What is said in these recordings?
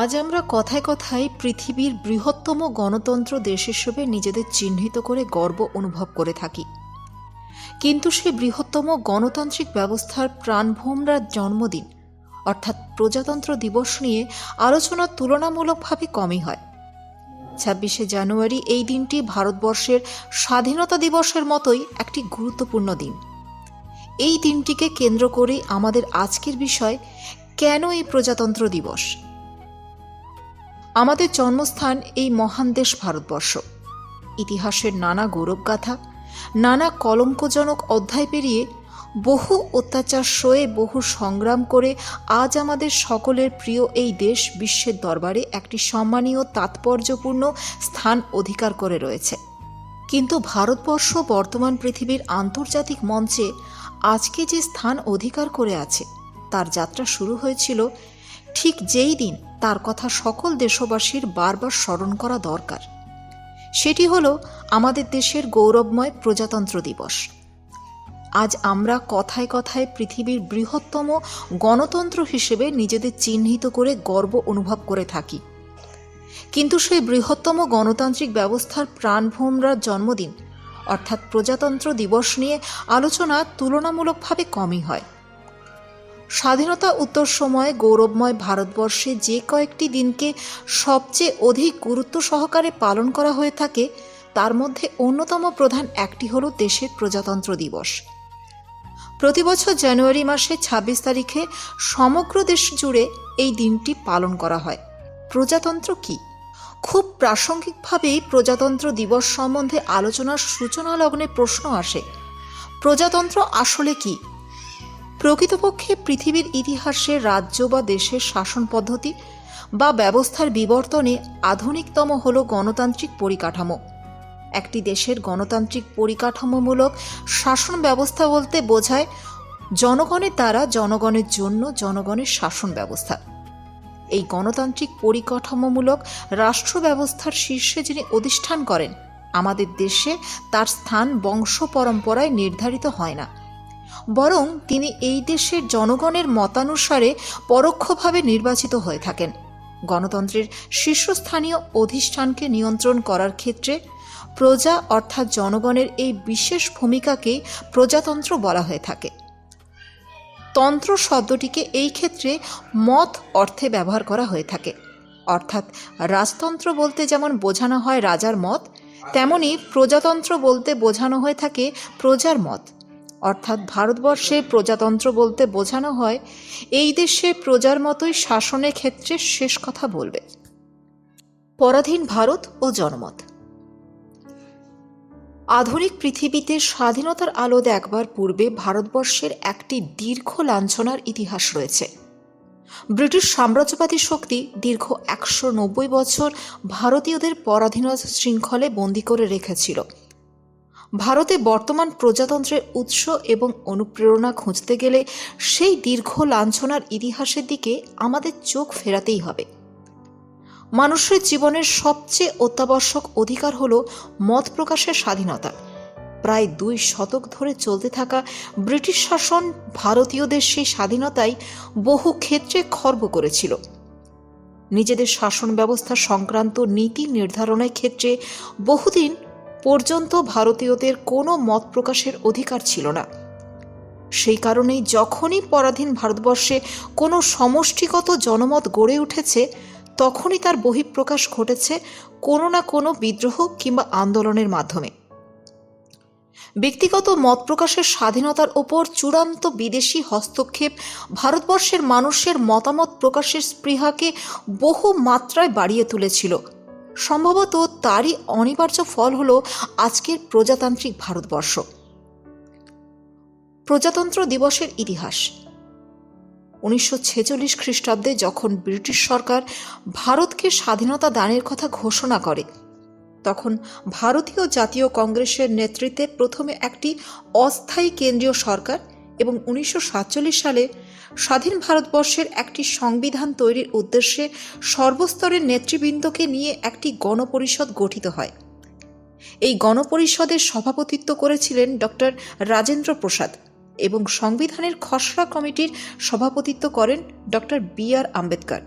আজ আমরা কথায় কথায় পৃথিবীর বৃহত্তম গণতন্ত্র দেশ হিসেবে নিজেদের চিহ্নিত করে গর্ব অনুভব করে থাকি, কিন্তু সেই বৃহত্তম গণতান্ত্রিক ব্যবস্থার প্রাণভোমরার জন্মদিন অর্থাৎ প্রজাতন্ত্র দিবস নিয়ে আলোচনা তুলনামূলকভাবে কমই হয়। ২৬শে জানুয়ারি এই দিনটি ভারতবর্ষের স্বাধীনতা দিবসের মতোই একটি গুরুত্বপূর্ণ দিন। এই দিনটিকে কেন্দ্র করেই আমাদের আজকের বিষয়, কেন এই প্রজাতন্ত্র দিবস। আমাদের জন্মস্থান এই মহান দেশ ভারতবর্ষ। ইতিহাসের নানা গৌরবগাথা, নানা কলঙ্কজনক অধ্যায় পেরিয়ে, বহু অত্যাচার সয়ে, বহু সংগ্রাম করে আজ আমাদের সকলের প্রিয় এই দেশ বিশ্বের দরবারে একটি সম্মানীয় তাৎপর্যপূর্ণ স্থান অধিকার করে রয়েছে। কিন্তু ভারতবর্ষ বর্তমান পৃথিবীর আন্তর্জাতিক মঞ্চে আজকে যে স্থান অধিকার করে আছে, তার যাত্রা শুরু হয়েছিল ঠিক যেই দিন তার কথা সকল দেশবাসীর বারবার স্মরণ করা দরকার। সেটি হলো আমাদের দেশের গৌরবময় প্রজাতন্ত্র দিবস। আজ আমরা কথায় কথায় পৃথিবীর বৃহত্তম গণতন্ত্র হিসেবে নিজেদের চিহ্নিত করে গর্ব অনুভব করে থাকি, কিন্তু সেই বৃহত্তম গণতান্ত্রিক ব্যবস্থার প্রাণভোমরার জন্মদিন অর্থাৎ প্রজাতন্ত্র দিবস নিয়ে আলোচনা তুলনামূলকভাবে কমই হয়। স্বাধীনতা উত্তর সময়ে গৌরবময় ভারতবর্ষে যে কয়েকটি দিনকে সবচেয়ে অধিক গুরুত্ব সহকারে পালন করা হয়ে থাকে, তার মধ্যে অন্যতম প্রধান একটি হল দেশের প্রজাতন্ত্র দিবস। প্রতিবছর জানুয়ারি মাসে ২৬ তারিখে সমগ্র দেশ জুড়ে এই দিনটি পালন করা হয়। প্রজাতন্ত্র কি? খুব প্রাসঙ্গিকভাবেই প্রজাতন্ত্র দিবস সম্বন্ধে আলোচনার সূচনা লগ্নে প্রশ্ন আসে, প্রজাতন্ত্র আসলে কি? প্রকৃতপক্ষে পৃথিবীর ইতিহাসে রাজ্য বা দেশের শাসন পদ্ধতি বা ব্যবস্থার বিবর্তনে আধুনিকতম হল গণতান্ত্রিক পরিকাঠামো। একটি দেশের গণতান্ত্রিক পরিকাঠামোমূলক শাসন ব্যবস্থা বলতে বোঝায় জনগণের দ্বারা জনগণের জন্য জনগণের শাসন ব্যবস্থা। এই গণতান্ত্রিক পরিকাঠামোমূলক রাষ্ট্র ব্যবস্থার শীর্ষে যিনি অধিষ্ঠান করেন, আমাদের দেশে তার স্থান বংশ পরম্পরায় নির্ধারিত হয় না, বরং তিনি এই দেশের জনগণের মতানুসারে পরোক্ষভাবে নির্বাচিত হয়ে থাকেন। গণতন্ত্রের শীর্ষস্থানীয় অধিষ্ঠানকে নিয়ন্ত্রণ করার ক্ষেত্রে প্রজা অর্থাৎ জনগণের এই বিশেষ ভূমিকাকেই প্রজাতন্ত্র বলা হয়ে থাকে। তন্ত্র শব্দটিকে এই ক্ষেত্রে মত অর্থে ব্যবহার করা হয়ে থাকে, অর্থাৎ রাজতন্ত্র বলতে যেমন বোঝানো হয় রাজার মত, তেমনি প্রজাতন্ত্র বলতে বোঝানো হয়ে থাকে প্রজার মত। অর্থাৎ ভারতবর্ষে প্রজাতন্ত্র বলতে বোঝানো হয় এই দেশে প্রজার মতোই শাসনের ক্ষেত্রে শেষ কথা বলবে। পরাধীন ভারত ও জনমত। আধুনিক পৃথিবীতে স্বাধীনতার আলো দেখবার পূর্বে ভারতবর্ষের একটি দীর্ঘ লাঞ্ছনার ইতিহাস রয়েছে। ব্রিটিশ সাম্রাজ্যবাদী শক্তি দীর্ঘ ১৯০ বছর ভারতীয়দের পরাধীনতা শৃঙ্খলে বন্দী করে রেখেছিল। ভারতে বর্তমান প্রজাতন্ত্রের উৎস এবং অনুপ্রেরণা খুঁজতে গেলে সেই দীর্ঘ লাঞ্ছনার ইতিহাসের দিকে আমাদের চোখ ফেরাতেই হবে। মানুষের জীবনের সবচেয়ে অত্যাবশ্যক অধিকার হল মত প্রকাশের স্বাধীনতা। প্রায় ২ শতক ধরে চলতে থাকা ব্রিটিশ শাসন ভারতীয়দের সেই স্বাধীনতাই বহু ক্ষেত্রে খর্ব করেছিল। নিজেদের শাসন ব্যবস্থা সংক্রান্ত নীতি নির্ধারণের ক্ষেত্রে বহুদিন পর্যন্ত ভারতীয়দের কোনো মত প্রকাশের অধিকার ছিল না। সেই কারণেই যখনই পরাধীন ভারতবর্ষে কোনো সমষ্টিগত জনমত গড়ে উঠেছে, তখনই তার বহিঃপ্রকাশ ঘটেছে কোনো না কোনো বিদ্রোহ কিংবা আন্দোলনের মাধ্যমে। ব্যক্তিগত মত প্রকাশের স্বাধীনতার ওপর চূড়ান্ত বিদেশি হস্তক্ষেপ ভারতবর্ষের মানুষের মতামত প্রকাশের স্পৃহাকে বহু মাত্রায় বাড়িয়ে তুলেছিল। সম্ভবত তারই অনিবার্য ফল হল আজকের প্রজাতান্ত্রিক ভারতবর্ষ। প্রজাতন্ত্র দিবসের ইতিহাস। ১৯৪৬ খ্রিস্টাব্দে যখন ব্রিটিশ সরকার ভারতকে স্বাধীনতা দানের কথা ঘোষণা করে, তখন ভারতীয় জাতীয় কংগ্রেসের নেতৃত্বে প্রথমে একটি অস্থায়ী কেন্দ্রীয় সরকার এবং ১৯৪৭ সালে স্বাধীন ভারতবর্ষের একটি সংবিধান তৈরির উদ্দেশ্যে সর্বস্তরের নেতৃবৃন্দকে নিয়ে একটি গণপরিষদ গঠিত হয়। এই গণপরিষদের সভাপতিত্ব করেছিলেন ডক্টর রাজেন্দ্র প্রসাদ এবং সংবিধানের খসড়া কমিটির সভাপতিত্ব করেন ডক্টর বি আর আম্বেদকর।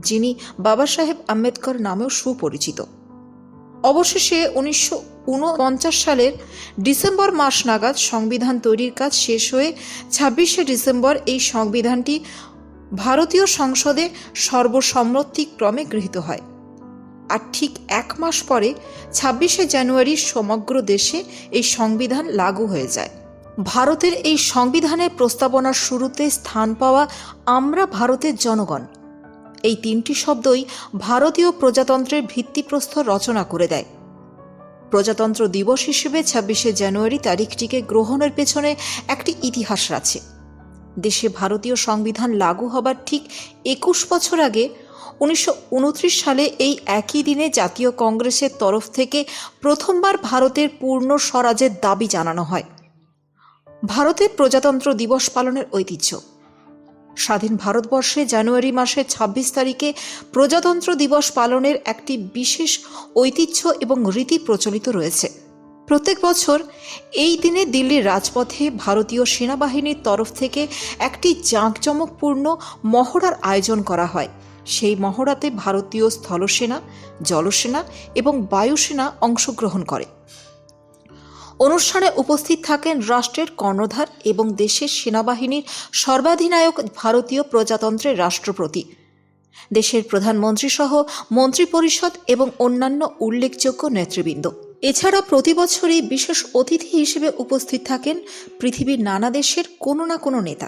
যিনি বাবা সাহেব আম্বেদকর নামেও সুপরিচিত। অবশেষে 1949 সালের ডিসেম্বর মাস নাগাদ সংবিধান তৈরির কাজ শেষ হয়ে 26শে ডিসেম্বর এই সংবিধানটি ভারতীয় সংসদে সর্বসম্মতিক্রমে গৃহীত হয়। আর ঠিক এক মাস পরে 26শে জানুয়ারি সমগ্র দেশে এই সংবিধান লাগু হয়ে যায়। ভারতের এই সংবিধানের প্রস্তাবনার শুরুতে স্থান পাওয়া আমরা ভারতের জনগণ, এই তিনটি শব্দই ভারতীয় প্রজাতন্ত্রের ভিত্তিপ্রস্তর রচনা করে দেয়। প্রজাতন্ত্র দিবস হিসেবে 26শে জানুয়ারি তারিখটিকে গ্রহণের পেছনে একটি ইতিহাস আছে। দেশে ভারতীয় সংবিধান লাগু হবার ঠিক 21 বছর আগে 1929 সালে এই একই দিনে জাতীয় কংগ্রেসের তরফ থেকে প্রথমবার ভারতের পূর্ণ স্বরাজের দাবি জানানো হয়। ভারতের প্রজাতন্ত্র দিবস পালনের ঐতিহ্য। স্বাধীন ভারতবর্ষে জানুয়ারি মাসের 26 তারিখে প্রজাতন্ত্র দিবস পালনের একটি বিশেষ ঐতিহ্য এবং রীতি প্রচলিত রয়েছে। প্রত্যেক বছর এই দিনে দিল্লির রাজপথে ভারতীয় সেনাবাহিনীর তরফ থেকে একটি জাঁকজমকপূর্ণ মহড়ার আয়োজন করা হয়। সেই মহড়াতে ভারতীয় স্থলসেনা, জলসেনা এবং বায়ুসেনা অংশগ্রহণ করে। অনুষ্ঠানে উপস্থিত থাকেন রাষ্ট্রের কর্ণধার এবং দেশের সেনাবাহিনীর সর্বাধিনায়ক ভারতীয় প্রজাতন্ত্রের রাষ্ট্রপতি, দেশের প্রধানমন্ত্রী সহ মন্ত্রিপরিষদ এবং অন্যান্য উল্লেখযোগ্য নেতৃবৃন্দ। এছাড়া প্রতি বছরই বিশেষ অতিথি হিসেবে উপস্থিত থাকেন পৃথিবীর নানা দেশের কোনো না কোনো নেতা।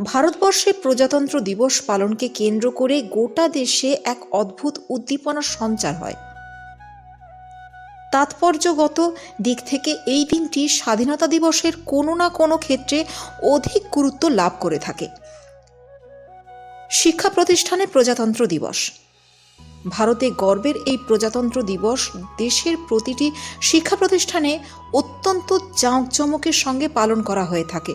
ভারতবর্ষে প্রজাতন্ত্র দিবস পালনকে কেন্দ্র করে গোটা দেশে এক অদ্ভুত উদ্দীপনার সঞ্চার হয়। তাৎপর্যগত দিক থেকে এই দিনটি স্বাধীনতা দিবসের কোনো না কোনো ক্ষেত্রে অধিক গুরুত্ব লাভ করে থাকে। শিক্ষা প্রতিষ্ঠানে প্রজাতন্ত্র দিবস। ভারতে গর্বের এই প্রজাতন্ত্র দিবস দেশের প্রতিটি শিক্ষা প্রতিষ্ঠানে অত্যন্ত জাঁকজমকের সঙ্গে পালন করা হয়ে থাকে।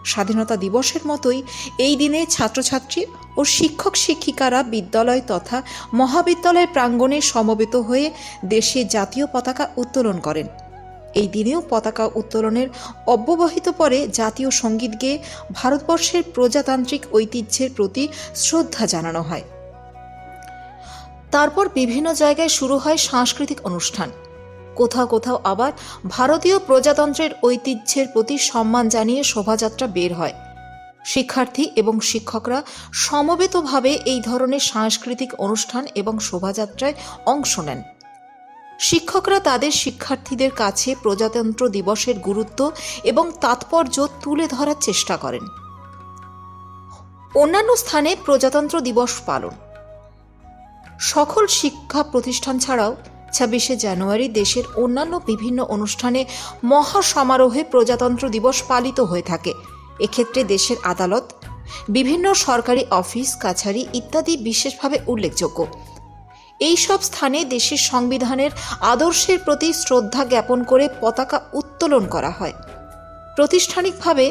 স্বাধীনতা দিবসের মতোই এই দিনে ছাত্রছাত্রী ও শিক্ষক শিক্ষিকারা বিদ্যালয় তথা মহাবিদ্যালয়ের প্রাঙ্গণে সমবেত হয়ে দেশে জাতীয় পতাকা উত্তোলন করেন। এই দিনেও পতাকা উত্তোলনের অব্যবহিত পরে জাতীয় সঙ্গীত গেয়ে ভারতবর্ষের প্রজাতান্ত্রিক ঐতিহ্যের প্রতি শ্রদ্ধা জানানো হয়। তারপর বিভিন্ন জায়গায় শুরু হয় সাংস্কৃতিক অনুষ্ঠান। কোথাও কোথাও আবার ভারতীয় প্রজাতন্ত্রের ঐতিহ্যের প্রতি সম্মান জানিয়ে শোভাযাত্রা বের হয়। শিক্ষার্থী এবং শিক্ষকরা সমবেতভাবে এই ধরনের সাংস্কৃতিক অনুষ্ঠান এবং শোভাযাত্রায় অংশ নেন। শিক্ষকরা তাদের শিক্ষার্থীদের কাছে প্রজাতন্ত্র দিবসের গুরুত্ব এবং তাৎপর্য তুলে ধরার চেষ্টা করেন। অন্যান্য স্থানে প্রজাতন্ত্র দিবস পালন। সকল শিক্ষা প্রতিষ্ঠান ছাড়াও 26শে জানুয়ারি দেশের অন্যান্য বিভিন্ন অনুষ্ঠানে মহা সমারোহে প্রজাতন্ত্র দিবস পালিত হয়ে থাকে। এক্ষেত্রে দেশের আদালত, বিভিন্ন সরকারি অফিস কাছারি ইত্যাদি বিশেষভাবে উল্লেখযোগ্য। এই সব স্থানে দেশের সংবিধানের আদর্শের প্রতি শ্রদ্ধা জ্ঞাপন করে পতাকা উত্তোলন করা হয়। প্রাতিষ্ঠানিকভাবে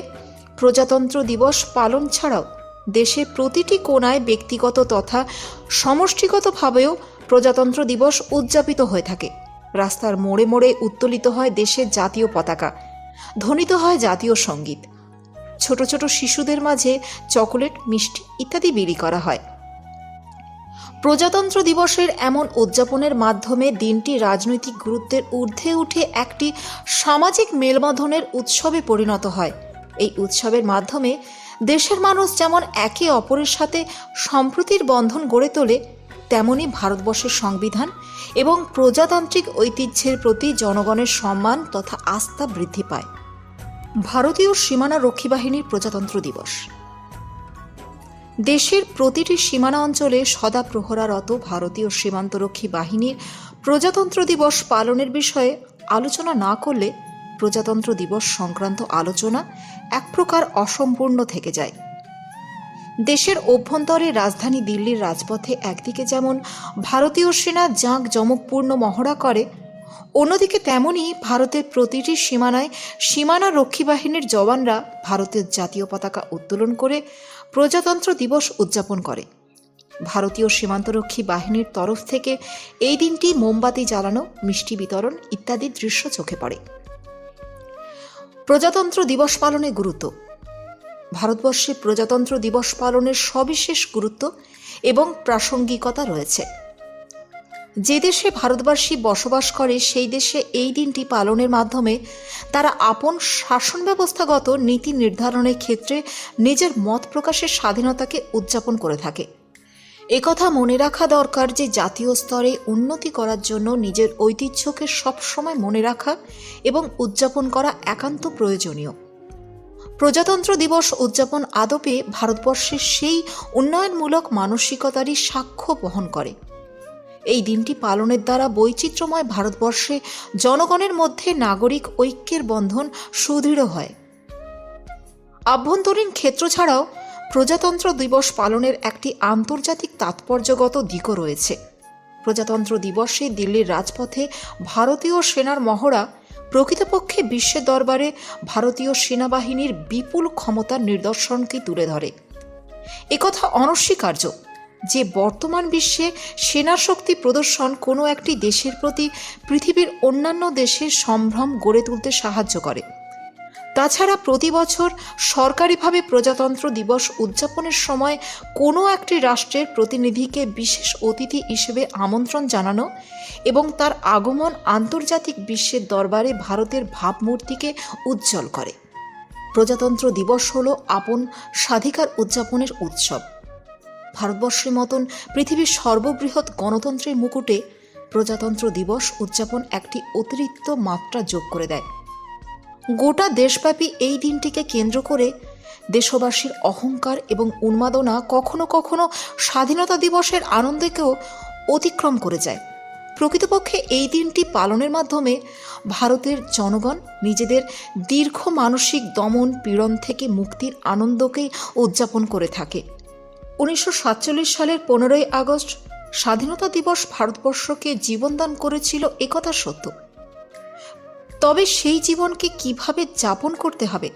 প্রজাতন্ত্র দিবস পালন ছাড়াও দেশের প্রতিটি কোণায় ব্যক্তিগত তথা সমষ্টিগতভাবেও প্রজাতন্ত্র দিবস উদযাপিত হয়ে থাকে। রাস্তার মোড়ে মোড়ে উত্তোলিত হয় দেশের জাতীয় পতাকা, ধ্বনিত হয় জাতীয় সঙ্গীত। ছোট ছোট শিশুদের মাঝে চকোলেট, মিষ্টি ইত্যাদি বিলি করা হয়। প্রজাতন্ত্র দিবসের এমন উদযাপনের মাধ্যমে দিনটি রাজনৈতিক গুরুত্বের ঊর্ধ্বে উঠে একটি সামাজিক মেলবন্ধনের উৎসবে পরিণত হয়। এই উৎসবের মাধ্যমে দেশের মানুষ যেমন একে অপরের সাথে সম্প্রীতির বন্ধন গড়ে তোলে, তেমনি ভারতবর্ষের সংবিধান এবং প্রজাতান্ত্রিক ঐতিহ্যের প্রতি জনগণের সম্মান তথা আস্থা বৃদ্ধি পায়। ভারতীয় সীমানা রক্ষী বাহিনীর প্রজাতন্ত্র দিবস। দেশের প্রতিটি সীমানা অঞ্চলে সদা প্রহরারত ভারতীয় সীমান্তরক্ষী বাহিনীর প্রজাতন্ত্র দিবস পালনের বিষয়ে আলোচনা না করলে প্রজাতন্ত্র দিবস সংক্রান্ত আলোচনা এক প্রকার অসম্পূর্ণ থেকে যায়। দেশের অভ্যন্তরে রাজধানী দিল্লির রাজপথে একদিকে যেমন ভারতীয় সেনা জাঁকজমকপূর্ণ মহড়া করে, অন্যদিকে তেমনই ভারতের প্রতিটি সীমানায় সীমানা রক্ষী বাহিনীর জওয়ানরা ভারতের জাতীয় পতাকা উত্তোলন করে প্রজাতন্ত্র দিবস উদযাপন করে। ভারতীয় সীমান্তরক্ষী বাহিনীর তরফ থেকে এই দিনটি মোমবাতি জ্বালানো, মিষ্টি বিতরণ ইত্যাদি দৃশ্য চোখে পড়ে। প্রজাতন্ত্র দিবস পালনের গুরুত্ব। ভারতবর্ষে প্রজাতন্ত্র দিবস পালনের সবিশেষ গুরুত্ব এবং প্রাসঙ্গিকতা রয়েছে। যে দেশে ভারতবাসী বসবাস করে সেই দেশে এই দিনটি পালনের মাধ্যমে তারা আপন শাসন ব্যবস্থাগত নীতি নির্ধারণের ক্ষেত্রে নিজের মত প্রকাশের স্বাধীনতাকে উদযাপন করে থাকে। একথা মনে রাখা দরকার যে জাতীয় স্তরে উন্নতি করার জন্য নিজের ঐতিহ্যকে সবসময় মনে রাখা এবং উদযাপন করা একান্ত প্রয়োজনীয়। প্রজাতন্ত্র দিবস উদযাপন আদপে ভারতবর্ষের সেই উন্নয়নমূলক মানসিকতারই সাক্ষ্য বহন করে। এই দিনটি পালনের দ্বারা বৈচিত্র্যময় ভারতবর্ষে জনগণের মধ্যে নাগরিক ঐক্যের বন্ধন সুদৃঢ় হয়। আভ্যন্তরীণ ক্ষেত্র ছাড়াও প্রজাতন্ত্র দিবস পালনের একটি আন্তর্জাতিক তাৎপর্যগত দিকও রয়েছে। প্রজাতন্ত্র দিবসে দিল্লির রাজপথে ভারতীয় সেনার মহড়া প্রকৃতপক্ষে বিশ্বের দরবারে ভারতীয় সেনাবাহিনীর বিপুল ক্ষমতার নিদর্শনকে তুলে ধরে। একথা অনস্বীকার্য যে বর্তমান বিশ্বে সেনা শক্তি প্রদর্শন কোনো একটি দেশের প্রতি পৃথিবীর অন্যান্য দেশের সম্ভ্রম গড়ে তুলতে সাহায্য করে। তাছাড়া প্রতি বছর সরকারিভাবে প্রজাতন্ত্র দিবস উদযাপনের সময় কোনো একটি রাষ্ট্রের প্রতিনিধিকে বিশেষ অতিথি হিসেবে আমন্ত্রণ জানানো এবং তার আগমন আন্তর্জাতিক বিশ্বের দরবারে ভারতের ভাবমূর্তিকে উজ্জ্বল করে। প্রজাতন্ত্র দিবস হল আপন স্বাধিকার উদযাপনের উৎসব। ভারতবর্ষের মতন পৃথিবীর সর্ববৃহৎ গণতন্ত্রের মুকুটে প্রজাতন্ত্র দিবস উদযাপন একটি অতিরিক্ত মাত্রা যোগ করে দেয়। গোটা দেশব্যাপী এই দিনটিকে কেন্দ্র করে দেশবাসীর অহংকার এবং উন্মাদনা কখনো কখনো স্বাধীনতা দিবসের আনন্দকেও অতিক্রম করে যায়। প্রকৃতপক্ষে এই দিনটি পালনের মাধ্যমে ভারতের জনগণ নিজেদের দীর্ঘ মানসিক দমন পীড়ন থেকে মুক্তির আনন্দকেই উদযাপন করে থাকে। 1947 সালের 15ই আগস্ট স্বাধীনতা দিবস ভারতবর্ষকে জীবনদান করেছিল একথা সত্য। তবে সেই জীবনকে কিভাবে যাপন করতে হবে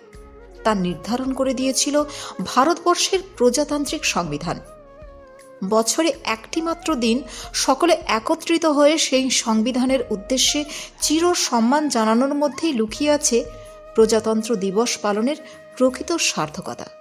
তা নির্ধারণ করে দিয়েছিল ভারতবর্ষের প্রজাতান্ত্রিক সংবিধান। বছরে একটি মাত্র দিন সকলে একত্রিত হয়ে সেই সংবিধানের উদ্দেশ্যে চির সম্মান জানানোর মধ্যেই লুকিয়ে আছে প্রজাতন্ত্র দিবস পালনের প্রকৃত সার্থকতা।